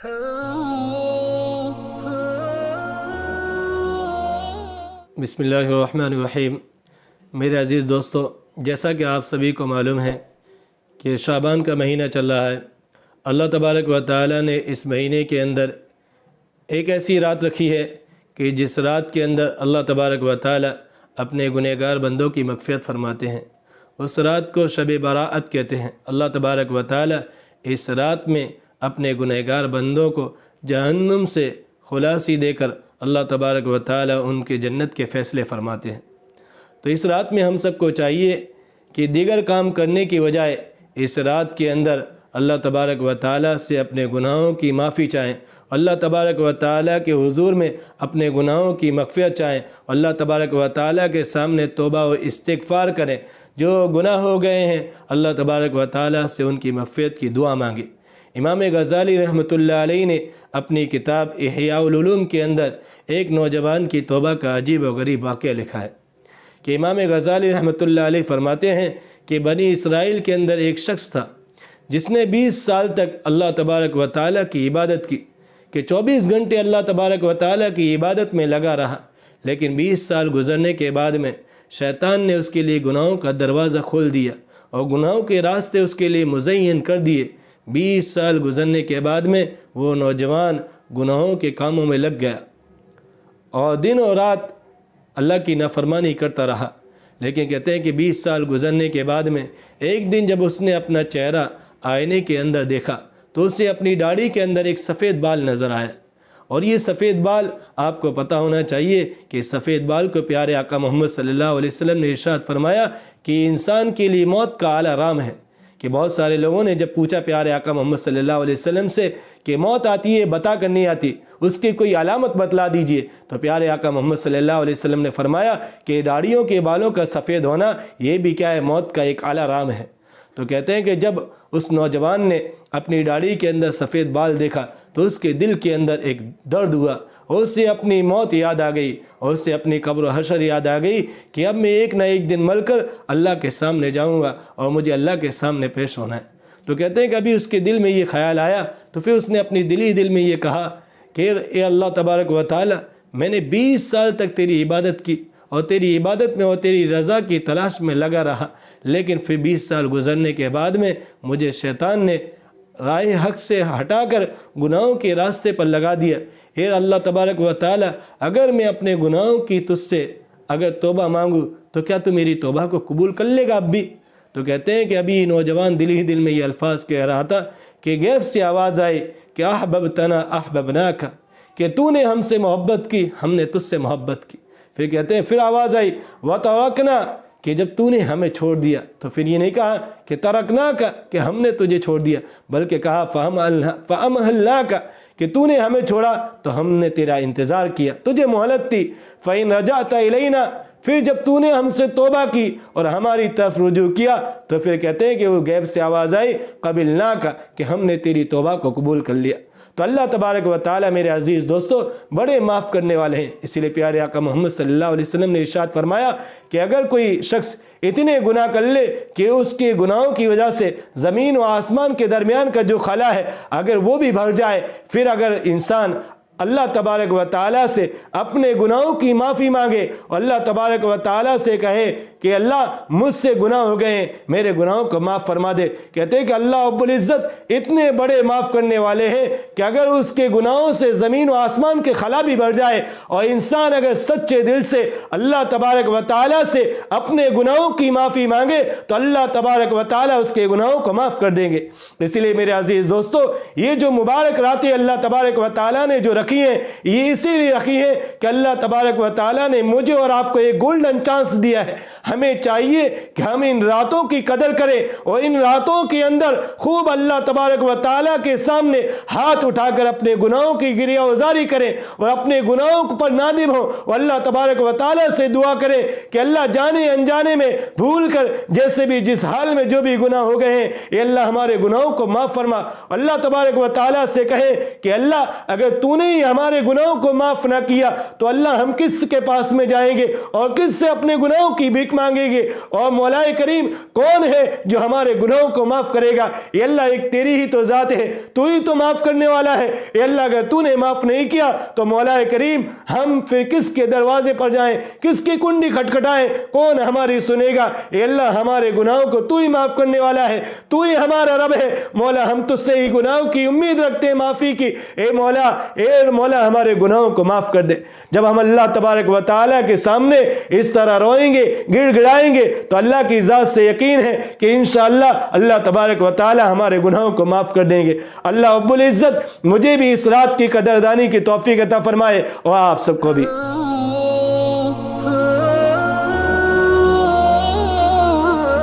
बिस्मिल्लाहिर्रहमानिर्रहीम। मेरे अज़ीज़ दोस्तों, जैसा कि आप सभी को मालूम है कि शाबान का महीना चल रहा है। अल्लाह तबारक व तआला ने इस महीने के अंदर एक ऐसी रात रखी है कि जिस रात के अंदर अल्लाह तबारक व तआला अपने गुनहगार बंदों की मग़फ़िरत फरमाते हैं। उस रात को शब बराअत कहते हैं। अल्लाह तबारक व तआला इस रात में अपने गुनहगार बंदों को जहन्नुम से खुलासी देकर अल्लाह तबारक व तआला उनके जन्नत के फ़ैसले फ़रमाते हैं। तो इस रात में हम सबको चाहिए कि दीगर काम करने की बजाय इस रात के अंदर अल्लाह तबारक व तआला से अपने गुनाहों की माफ़ी चाहें, अल्लाह तबारक व तआला के हुज़ूर में अपने गुनाहों की मग़फ़िरत चाहें, अल्लाह तबारक व तआला के सामने तौबा व इस्तिग़फ़ार करें। जो गुनाह हो गए हैं अल्लाह तबारक व तआला से उनकी मग़फ़िरत की दुआ मांगे। इमाम गज़ाली रहमतुल्लाह अलैहि ने अपनी किताब इहयाउल उलूम के अंदर एक नौजवान की तौबा का अजीब व गरीब वाक़या लिखा है कि इमाम गज़ाली रहमतुल्लाह अलैहि फरमाते हैं कि बनी इसराइल के अंदर एक शख्स था जिसने 20 साल तक अल्लाह तबारक व तआला की इबादत की, कि 24 घंटे अल्लाह तबारक व तआला की इबादत में लगा रहा। लेकिन 20 साल गुज़रने के बाद में शैतान ने उसके लिए गुनाहों का दरवाज़ा खोल दिया और गुनाहों के रास्ते उसके लिए मुज़य्यन कर दिए। 20 साल गुज़रने के बाद में वो नौजवान गुनाहों के कामों में लग गया और दिन और रात अल्लाह की नाफरमानी करता रहा। लेकिन कहते हैं कि 20 साल गुज़रने के बाद में एक दिन जब उसने अपना चेहरा आईने के अंदर देखा तो उसे अपनी दाढ़ी के अंदर एक सफ़ेद बाल नज़र आया। और ये सफ़ेद बाल, आपको पता होना चाहिए कि सफ़ेद बाल को प्यारे आका मोहम्मद सल्लल्लाहु अलैहि वसल्लम ने इरशाद फरमाया कि इंसान के लिए मौत का आला राम है। कि बहुत सारे लोगों ने जब पूछा प्यारे आका मोहम्मद सल्लल्लाहु अलैहि वसल्लम से कि मौत आती है बता कर नहीं आती, उसकी कोई अलामत बतला दीजिए, तो प्यारे आका मोहम्मद सल्लल्लाहु अलैहि वसल्लम ने फरमाया कि दाढ़ियों के बालों का सफ़ेद होना ये भी क्या है, मौत का एक आला राम है। तो कहते हैं कि जब उस नौजवान ने अपनी दाढ़ी के अंदर सफ़ेद बाल देखा तो उसके दिल के अंदर एक दर्द हुआ और उससे अपनी मौत याद आ गई और उससे अपनी कब्र हशर याद आ गई कि अब मैं एक ना एक दिन मरकर अल्लाह के सामने जाऊंगा और मुझे अल्लाह के सामने पेश होना है। तो कहते हैं कि अभी उसके दिल में ये ख्याल आया तो फिर उसने अपनी दिल में ये कहा कि ए अल्लाह तबारक व तआला, मैंने 20 साल तक तेरी इबादत की और तेरी इबादत में और तेरी रज़ा की तलाश में लगा रहा, लेकिन फिर 20 साल गुज़रने के बाद में मुझे शैतान ने राह हक़ से हटाकर गुनाहों के रास्ते पर लगा दिया। हे अल्लाह तबारक व तआला, अगर मैं अपने गुनाहों की तुझसे अगर तौबा मांगूँ तो क्या तू मेरी तौबा को कबूल कर लेगा अब भी? तो कहते हैं कि अभी नौजवान दिल ही दिल में ये अल्फाज कह रहा था कि गैब से आवाज़ आई कि अहबबतना अहबबनाका, कि तूने हमसे मोहब्बत की, हमने तुझसे मोहब्बत की। फिर कहते हैं फिर आवाज़ आई व तरकना, कि जब तूने हमें छोड़ दिया। तो फिर ये नहीं कहा कि तरकना का कि हमने तुझे छोड़ दिया, बल्कि कहा फ़अमहल्ना का कि तूने हमें छोड़ा तो हमने तेरा इंतज़ार किया, तुझे मोहलत थी। फ़इन रजात इलैना, फिर जब तूने हमसे तौबा की और हमारी तरफ रुजू किया तो फिर कहते हैं कि वो गैब से आवाज़ आई क़बिलना का कि हमने तेरी तौबा को कबूल कर लिया। तो अल्लाह तबारक व तआला मेरे अज़ीज़ दोस्तों बड़े माफ़ करने वाले हैं। इसीलिए प्यारे आका मोहम्मद सल्लल्लाहु अलैहि वसल्लम ने इरशाद फरमाया कि अगर कोई शख्स इतने गुनाह कर ले कि उसके गुनाहों की वजह से ज़मीन व आसमान के दरमियान का जो खला है अगर वो भी भर जाए, फिर अगर इंसान अल्लाह तबारक व तआला से अपने गुनाहों की माफ़ी मांगे और अल्लाह तबारक व तआला से कहे कि अल्लाह मुझसे गुनाह हो गए हैं, मेरे गुनाहों को माफ़ फरमा दे। कहते हैं कि अल्लाह रब्बुल इज़्ज़त इतने बड़े माफ़ करने वाले हैं कि अगर उसके गुनाहों से ज़मीन व आसमान के खला भी भर जाए और इंसान अगर सच्चे दिल से अल्लाह तबारक व तआला से अपने गुनाहों की माफ़ी मांगे तो अल्लाह तबारक व तआला उसके गुनाहों को माफ़ कर देंगे। इसलिए मेरे अज़ीज़ दोस्तों, ये जो मुबारक रातें अल्लाह तबारक व तआला ने जो रखी है ये इसीलिए रखी है कि अल्लाह तबारक व तआला ने मुझे और आपको एक गोल्डन चांस दिया है। हमें चाहिए कि हम इन रातों की कदर करें और इन रातों के अंदर खूब अल्लाह तबारक व तआला के सामने हाथ उठाकर अपने गुनाहों की गिरिया उजारी करें और अपने गुनाहों पर नादिम हो और अल्लाह तबारक व तआला से दुआ करें कि अल्लाह जाने अनजाने में भूल कर जैसे भी जिस हाल में जो भी गुनाह हो गए हैं ये अल्लाह हमारे गुनाहों को माफ़ फरमा। अल्लाह तबारक व तआला से कहे कि अल्लाह अगर तूने ही हमारे गुनाहों को माफ़ ना किया तो अल्लाह हम किस के पास में जाएंगे और किस से अपने गुनाहों की भीख مانگیں گے اور مولا کریم کون ہے جو ہمارے گناہوں کو معاف کرے گا؟ اے اللہ ایک تیری ہی تو ذات ہے، تو ہی تو معاف کرنے والا ہے۔ اے اللہ اگر تو نے معاف نہیں کیا تو مولا کریم ہم پھر کس کے دروازے پر جائیں، کس کی کنڈی کھٹکھٹائیں، کون ہماری سنے گا؟ اے اللہ ہمارے گناہوں کو تو ہی معاف کرنے والا ہے، تو ہی ہمارا رب ہے۔ مولا ہم تجھ سے ہی گناہوں کی امید رکھتے ہیں معافی کی۔ اے مولا ہمارے گناہوں کو معاف کر دے۔ جب ہم اللہ تبارک و تعالیٰ کے سامنے اس طرح روئیں گے، گڑ گڑائیں گے، تو اللہ کی ذات سے یقین ہے کہ انشاءاللہ اللہ تبارک و تعالیٰ ہمارے گناہوں کو معاف کر دیں گے۔ اللہ رب العزت مجھے بھی اس رات کی قدردانی کی توفیق عطا فرمائے اور آپ سب کو بھی۔